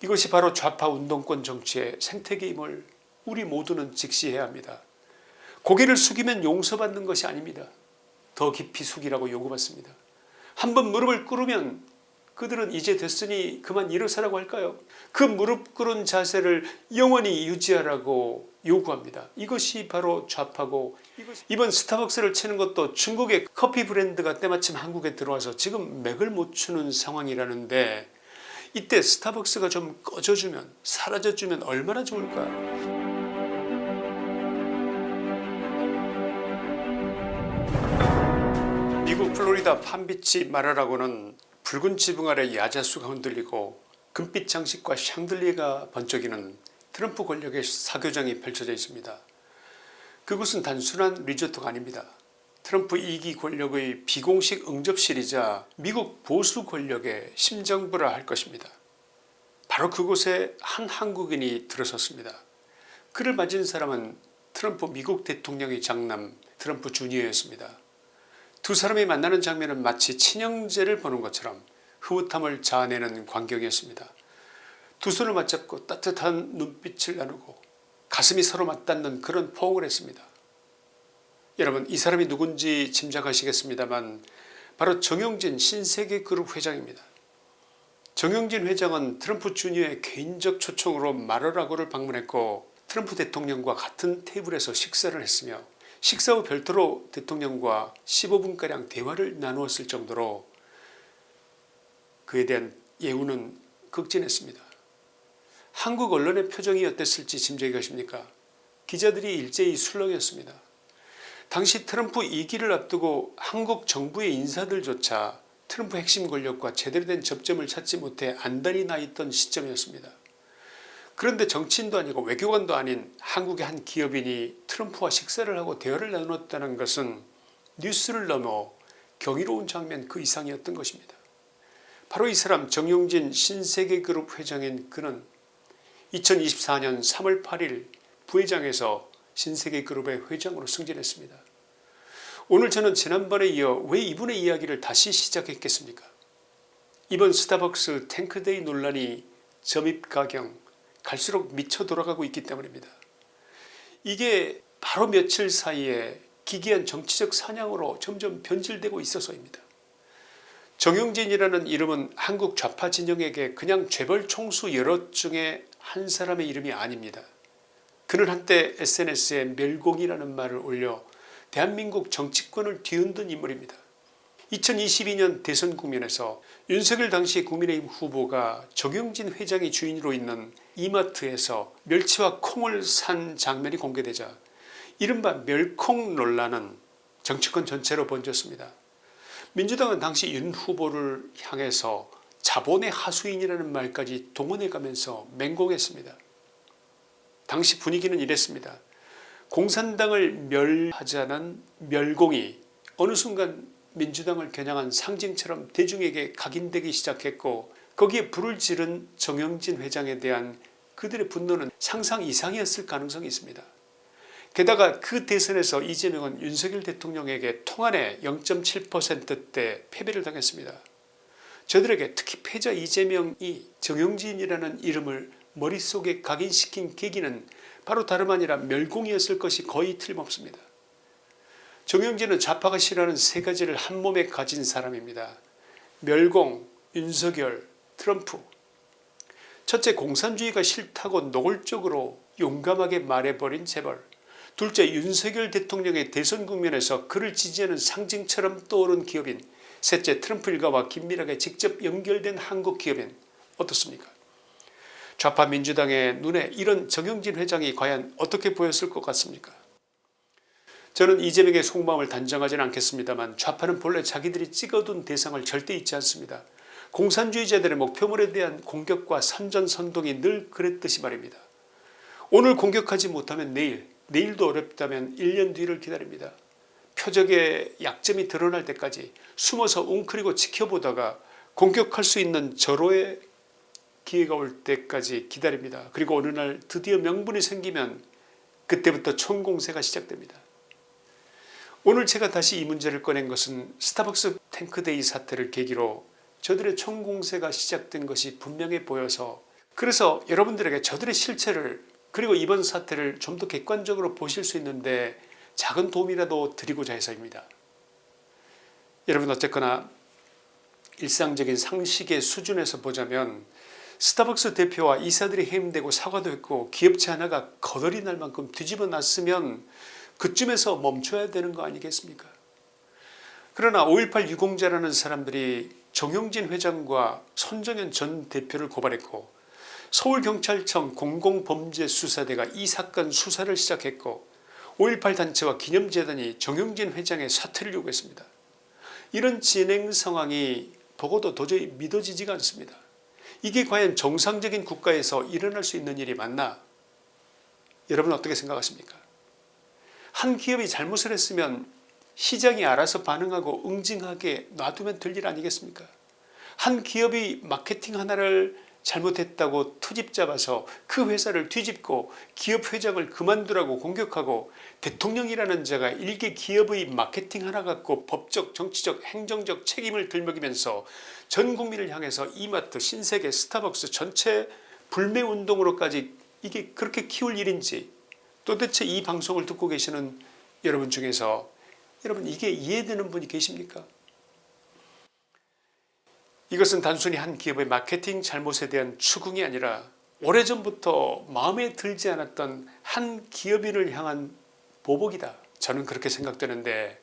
이것이 바로 좌파 운동권 정치의 생태계임을 우리 모두는 직시해야 합니다. 고개를 숙이면 용서받는 것이 아닙니다. 더 깊이 숙이라고 요구받습니다. 한번 무릎을 꿇으면 그들은 이제 됐으니 그만 일어서라고 할까요? 그 무릎 꿇은 자세를 영원히 유지하라고 요구합니다. 이것이 바로 좌파고, 이번 스타벅스를 치는 것도 중국의 커피 브랜드가 때마침 한국에 들어와서 지금 맥을 못 추는 상황이라는데, 이때 스타벅스가 좀 꺼져주면, 사라져주면 얼마나 좋을까. 미국 플로리다 팜비치 마라라고는 붉은 지붕 아래 야자수가 흔들리고 금빛 장식과 샹들리에가 번쩍이는 트럼프 권력의 사교장이 펼쳐져 있습니다. 그곳은 단순한 리조트가 아닙니다. 트럼프 2기 권력의 비공식 응접실이자 미국 보수 권력의 심정부라 할 것입니다. 바로 그곳에 한 한국인이 들어섰습니다. 그를 맞은 사람은 트럼프 미국 대통령의 장남 트럼프 주니어였습니다. 두 사람이 만나는 장면은 마치 친형제를 보는 것처럼 흐뭇함을 자아내는 광경이었습니다. 두 손을 맞잡고 따뜻한 눈빛을 나누고 가슴이 서로 맞닿는 그런 포옹을 했습니다. 여러분, 이 사람이 누군지 짐작하시겠습니다만 바로 정용진 신세계그룹 회장입니다. 정용진 회장은 트럼프 주니어의 개인적 초청으로 마라라고를 방문했고 트럼프 대통령과 같은 테이블에서 식사를 했으며 식사 후 별도로 대통령과 15분가량 대화를 나누었을 정도로 그에 대한 예우는 극진했습니다. 한국 언론의 표정이 어땠을지 짐작이 가십니까? 기자들이 일제히 술렁였습니다. 당시 트럼프 2기를 앞두고 한국 정부의 인사들조차 트럼프 핵심 권력과 제대로 된 접점을 찾지 못해 안달이 나 있던 시점이었습니다. 그런데 정치인도 아니고 외교관도 아닌 한국의 한 기업인이 트럼프와 식사를 하고 대화를 나누었다는 것은 뉴스를 넘어 경이로운 장면 그 이상이었던 것입니다. 바로 이 사람 정용진 신세계그룹 회장인 그는 2024년 3월 8일 부회장에서 신세계그룹의 회장으로 승진했습니다. 오늘 저는 지난번에 이어 왜 이분의 이야기를 다시 시작했겠습니까? 이번 스타벅스 탱크데이 논란이 점입가경 갈수록 미쳐 돌아가고 있기 때문입니다. 이게 바로 며칠 사이에 기괴한 정치적 사냥으로 점점 변질되고 있어서입니다. 정용진이라는 이름은 한국 좌파 진영에게 그냥 재벌 총수 여럿 중에 한 사람의 이름이 아닙니다. 그는 한때 SNS에 멸공이라는 말을 올려 대한민국 정치권을 뒤흔든 인물입니다. 2022년 대선 국면에서 윤석열 당시 국민의힘 후보가 정용진 회장이 주인으로 있는 이마트에서 멸치와 콩을 산 장면이 공개되자 이른바 멸콩 논란은 정치권 전체로 번졌습니다. 민주당은 당시 윤 후보를 향해서 자본의 하수인이라는 말까지 동원해가면서 맹공했습니다. 당시 분위기는 이랬습니다. 공산당을 멸하자는 멸공이 어느 순간 민주당을 겨냥한 상징처럼 대중에게 각인되기 시작했고 거기에 불을 지른 정용진 회장에 대한 그들의 분노는 상상 이상이었을 가능성이 있습니다. 게다가 그 대선에서 이재명은 윤석열 대통령에게 통안에 0.7%대 패배를 당했습니다. 저들에게 특히 패자 이재명이 정용진이라는 이름을 머릿속에 각인시킨 계기는 바로 다름 아니라 멸공이었을 것이 거의 틀림없습니다. 정용진은 좌파가 싫어하는 세 가지를 한 몸에 가진 사람입니다. 멸공, 윤석열, 트럼프. 첫째, 공산주의가 싫다고 노골적으로 용감하게 말해버린 재벌. 둘째, 윤석열 대통령의 대선 국면에서 그를 지지하는 상징처럼 떠오른 기업인. 셋째, 트럼프 일가와 긴밀하게 직접 연결된 한국 기업인. 어떻습니까? 좌파 민주당의 눈에 이런 정용진 회장이 과연 어떻게 보였을 것 같습니까? 저는 이재명의 속마음을 단정하지는 않겠습니다만 좌파는 본래 자기들이 찍어둔 대상을 절대 잊지 않습니다. 공산주의자들의 목표물에 대한 공격과 선전선동이 늘 그랬듯이 말입니다. 오늘 공격하지 못하면 내일도 어렵다면 1년 뒤를 기다립니다. 표적의 약점이 드러날 때까지 숨어서 웅크리고 지켜보다가 공격할 수 있는 절호의 기회가 올 때까지 기다립니다. 그리고 어느 날 드디어 명분이 생기면 그때부터 총공세가 시작됩니다. 오늘 제가 다시 이 문제를 꺼낸 것은 스타벅스 탱크데이 사태를 계기로 저들의 총공세가 시작된 것이 분명해 보여서 그래서 여러분들에게 저들의 실체를 그리고 이번 사태를 좀 더 객관적으로 보실 수 있는데 작은 도움이라도 드리고자 해서입니다. 여러분 어쨌거나 일상적인 상식의 수준에서 보자면 스타벅스 대표와 이사들이 해임되고 사과도 했고 기업체 하나가 거덜이 날 만큼 뒤집어 놨으면 그쯤에서 멈춰야 되는 거 아니겠습니까? 그러나 5.18 유공자라는 사람들이 정용진 회장과 손정현 전 대표를 고발했고 서울경찰청 공공범죄수사대가 이 사건 수사를 시작했고 5.18 단체와 기념재단이 정용진 회장의 사퇴를 요구했습니다. 이런 진행 상황이 보고도 도저히 믿어지지가 않습니다. 이게 과연 정상적인 국가에서 일어날 수 있는 일이 맞나? 여러분 어떻게 생각하십니까? 한 기업이 잘못을 했으면 시장이 알아서 반응하고 응징하게 놔두면 될 일 아니겠습니까? 한 기업이 마케팅 하나를 잘못했다고 트집 잡아서 그 회사를 뒤집고 기업 회장을 그만두라고 공격하고 대통령이라는 자가 일개 기업의 마케팅 하나 갖고 법적 정치적 행정적 책임을 들먹이면서 전 국민을 향해서 이마트 신세계 스타벅스 전체 불매운동으로까지 이게 그렇게 키울 일인지 도대체 이 방송을 듣고 계시는 여러분 중에서 여러분 이게 이해되는 분이 계십니까? 이것은 단순히 한 기업의 마케팅 잘못에 대한 추궁이 아니라 오래전부터 마음에 들지 않았던 한 기업인을 향한 보복이다. 저는 그렇게 생각되는데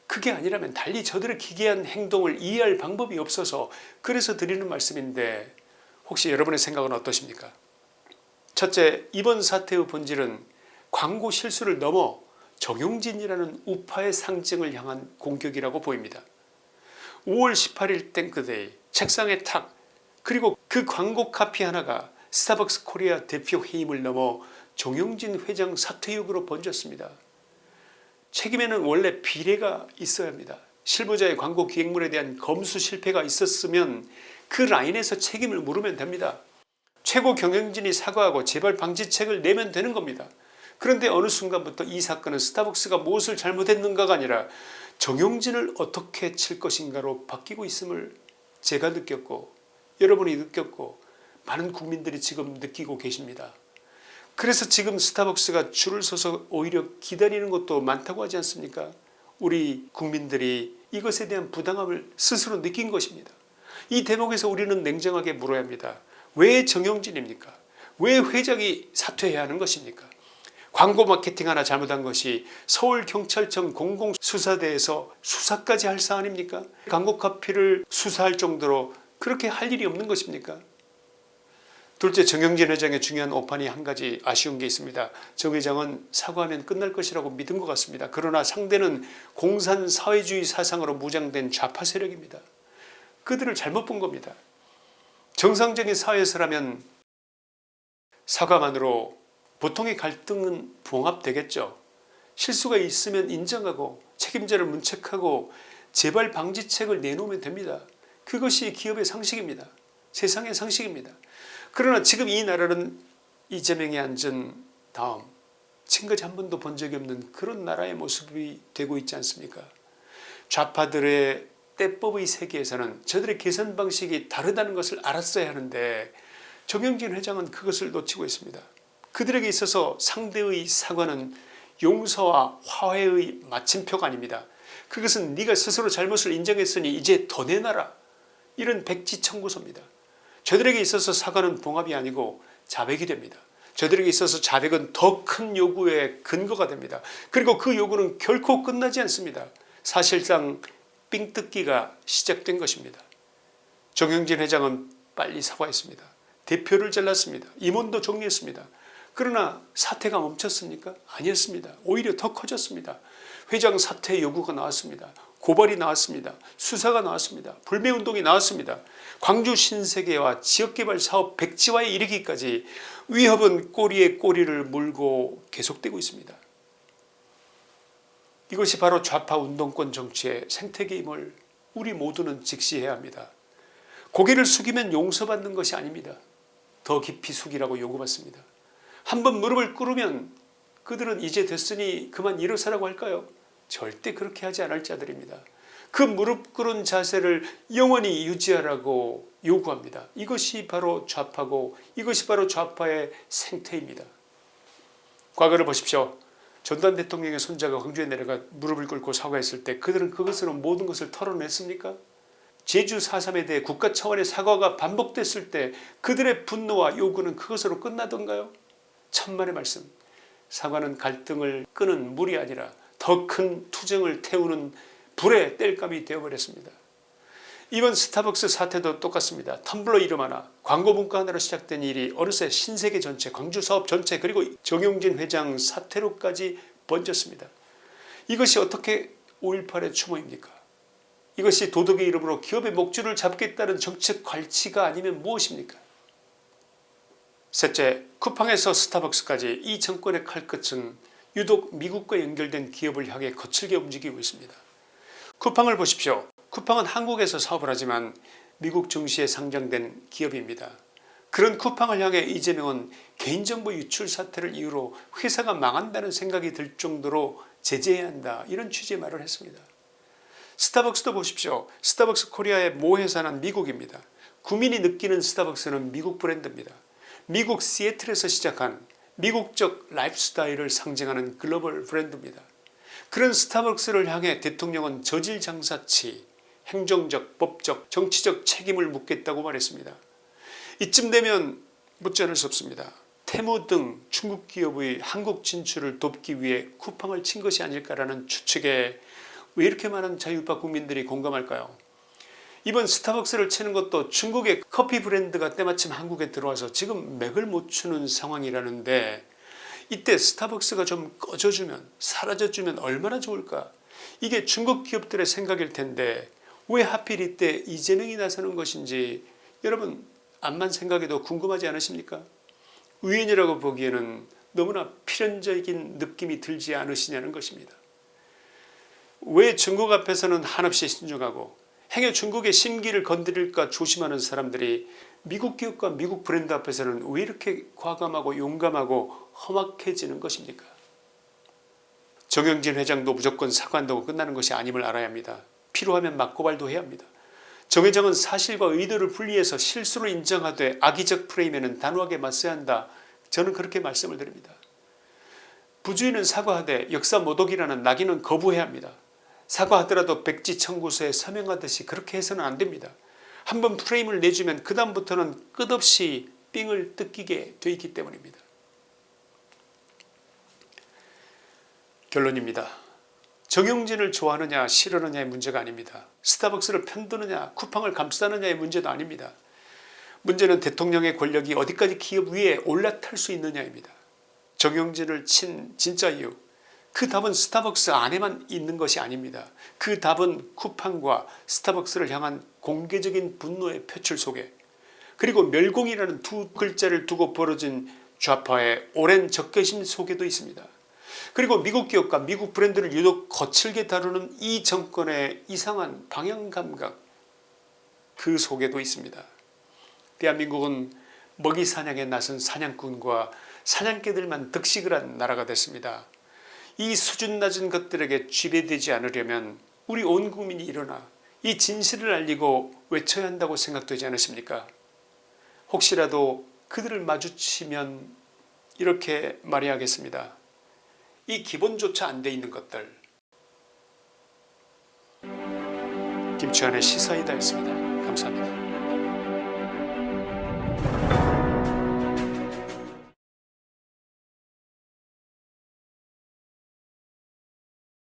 그게 아니라면 달리 저들의 기괴한 행동을 이해할 방법이 없어서 그래서 드리는 말씀인데 혹시 여러분의 생각은 어떠십니까? 첫째, 이번 사태의 본질은 광고 실수를 넘어 정용진이라는 우파의 상징을 향한 공격이라고 보입니다. 5월 18일 땡크데이 책상에 탁 그리고 그 광고 카피 하나가 스타벅스 코리아 대표 해임을 넘어 정용진 회장 사퇴 요구로 번졌습니다. 책임에는 원래 비례가 있어야 합니다. 실무자의 광고 기획물에 대한 검수 실패가 있었으면 그 라인에서 책임을 물으면 됩니다. 최고 경영진이 사과하고 재발 방지책을 내면 되는 겁니다. 그런데 어느 순간부터 이 사건은 스타벅스가 무엇을 잘못했는가가 아니라 정용진을 어떻게 칠 것인가로 바뀌고 있음을 제가 느꼈고 여러분이 느꼈고 많은 국민들이 지금 느끼고 계십니다. 그래서 지금 스타벅스가 줄을 서서 오히려 기다리는 것도 많다고 하지 않습니까? 우리 국민들이 이것에 대한 부당함을 스스로 느낀 것입니다. 이 대목에서 우리는 냉정하게 물어야 합니다. 왜 정용진입니까? 왜 회장이 사퇴해야 하는 것입니까? 광고 마케팅 하나 잘못한 것이 서울경찰청 공공수사대에서 수사까지 할 사안입니까? 광고 카피를 수사할 정도로 그렇게 할 일이 없는 것입니까? 둘째, 정용진 회장의 중요한 오판이 한 가지 아쉬운 게 있습니다. 정 회장은 사과하면 끝날 것이라고 믿은 것 같습니다. 그러나 상대는 공산사회주의 사상으로 무장된 좌파 세력입니다. 그들을 잘못 본 겁니다. 정상적인 사회에서라면 사과만으로 보통의 갈등은 봉합되겠죠. 실수가 있으면 인정하고 책임자를 문책하고 재발 방지책을 내놓으면 됩니다. 그것이 기업의 상식입니다. 세상의 상식입니다. 그러나 지금 이 나라는 이재명이 앉은 다음 지금까지 한 번도 본 적이 없는 그런 나라의 모습이 되고 있지 않습니까? 좌파들의 때법의 세계에서는 저들의 계산 방식이 다르다는 것을 알았어야 하는데 정용진 회장은 그것을 놓치고 있습니다. 그들에게 있어서 상대의 사과는 용서와 화해의 마침표가 아닙니다. 그것은 네가 스스로 잘못을 인정했으니 이제 더 내놔라. 이런 백지 청구서입니다. 저들에게 있어서 사과는 봉합이 아니고 자백이 됩니다. 저들에게 있어서 자백은 더 큰 요구의 근거가 됩니다. 그리고 그 요구는 결코 끝나지 않습니다. 사실상 삥뜯기가 시작된 것입니다. 정용진 회장은 빨리 사과했습니다. 대표를 잘랐습니다. 임원도 정리했습니다. 그러나 사태가 멈췄습니까? 아니었습니다. 오히려 더 커졌습니다. 회장 사퇴 요구가 나왔습니다. 고발이 나왔습니다. 수사가 나왔습니다. 불매운동이 나왔습니다. 광주 신세계와 지역개발사업 백지화에 이르기까지 위협은 꼬리에 꼬리를 물고 계속되고 있습니다. 이것이 바로 좌파 운동권 정치의 생태계임을 우리 모두는 직시해야 합니다. 고개를 숙이면 용서받는 것이 아닙니다. 더 깊이 숙이라고 요구받습니다. 한번 무릎을 꿇으면 그들은 이제 됐으니 그만 일어서라고 할까요? 절대 그렇게 하지 않을 자들입니다. 그 무릎 꿇은 자세를 영원히 유지하라고 요구합니다. 이것이 바로 좌파고 이것이 바로 좌파의 생태입니다. 과거를 보십시오. 전두환 대통령의 손자가 광주에 내려가 무릎을 꿇고 사과했을 때 그들은 그것으로 모든 것을 털어냈습니까? 제주 4.3에 대해 국가 차원의 사과가 반복됐을 때 그들의 분노와 요구는 그것으로 끝나던가요? 천만의 말씀. 사과는 갈등을 끄는 물이 아니라 더 큰 투정을 태우는 불의 땔감이 되어버렸습니다. 이번 스타벅스 사태도 똑같습니다. 텀블러 이름 하나, 광고 문구 하나로 시작된 일이 어느새 신세계 전체, 광주 사업 전체 그리고 정용진 회장 사태로까지 번졌습니다. 이것이 어떻게 5.18의 추모입니까? 이것이 도덕의 이름으로 기업의 목줄을 잡겠다는 정책 괄치가 아니면 무엇입니까? 셋째, 쿠팡에서 스타벅스까지 이 정권의 칼끝은 유독 미국과 연결된 기업을 향해 거칠게 움직이고 있습니다. 쿠팡을 보십시오. 쿠팡은 한국에서 사업을 하지만 미국 증시에 상장된 기업입니다. 그런 쿠팡을 향해 이재명은 개인정보 유출 사태를 이유로 회사가 망한다는 생각이 들 정도로 제재해야 한다, 이런 취지의 말을 했습니다. 스타벅스도 보십시오. 스타벅스 코리아의 모 회사는 미국입니다. 국민이 느끼는 스타벅스는 미국 브랜드입니다. 미국 시애틀에서 시작한 미국적 라이프 스타일을 상징하는 글로벌 브랜드입니다. 그런 스타벅스를 향해 대통령은 저질 장사치, 행정적, 법적, 정치적 책임을 묻겠다고 말했습니다. 이쯤 되면 묻지 않을 수 없습니다. 테무 등 중국 기업의 한국 진출을 돕기 위해 쿠팡을 친 것이 아닐까라는 추측에 왜 이렇게 많은 자유파 국민들이 공감할까요? 이번 스타벅스를 치는 것도 중국의 커피 브랜드가 때마침 한국에 들어와서 지금 맥을 못 추는 상황이라는데, 이때 스타벅스가 좀 꺼져주면, 사라져주면 얼마나 좋을까? 이게 중국 기업들의 생각일 텐데 왜 하필 이때 이재명이 나서는 것인지 여러분 암만 생각해도 궁금하지 않으십니까? 우연이라고 보기에는 너무나 필연적인 느낌이 들지 않으시냐는 것입니다. 왜 중국 앞에서는 한없이 신중하고 행여 중국의 심기를 건드릴까 조심하는 사람들이 미국 기업과 미국 브랜드 앞에서는 왜 이렇게 과감하고 용감하고 험악해지는 것입니까? 정영진 회장도 무조건 사과한다고 끝나는 것이 아님을 알아야 합니다. 필요하면 맞고발도 해야 합니다. 정 회장은 사실과 의도를 분리해서 실수를 인정하되 악의적 프레임에는 단호하게 맞서야 한다. 저는 그렇게 말씀을 드립니다. 부주의는 사과하되 역사 모독이라는 낙인은 거부해야 합니다. 사과하더라도 백지 청구서에 서명하듯이 그렇게 해서는 안 됩니다. 한번 프레임을 내주면 그 다음부터는 끝없이 삥을 뜯기게 돼 있기 때문입니다. 결론입니다. 정용진을 좋아하느냐 싫어하느냐의 문제가 아닙니다. 스타벅스를 편드느냐 쿠팡을 감싸느냐의 문제도 아닙니다. 문제는 대통령의 권력이 어디까지 기업 위에 올라탈 수 있느냐입니다. 정용진을 친 진짜 이유, 그 답은 스타벅스 안에만 있는 것이 아닙니다. 그 답은 쿠팡과 스타벅스를 향한 공개적인 분노의 표출 속에, 그리고 멸공이라는 두 글자를 두고 벌어진 좌파의 오랜 적개심 속에도 있습니다. 그리고 미국 기업과 미국 브랜드를 유독 거칠게 다루는 이 정권의 이상한 방향감각, 그 속에도 있습니다. 대한민국은 먹이 사냥에 나선 사냥꾼과 사냥개들만 득식을 한 나라가 됐습니다. 이 수준 낮은 것들에게 지배되지 않으려면 우리 온 국민이 일어나 이 진실을 알리고 외쳐야 한다고 생각되지 않으십니까? 혹시라도 그들을 마주치면 이렇게 말해야겠습니다. 이 기본조차 안 돼 있는 것들. 김치환의 시사이다였습니다. 감사합니다.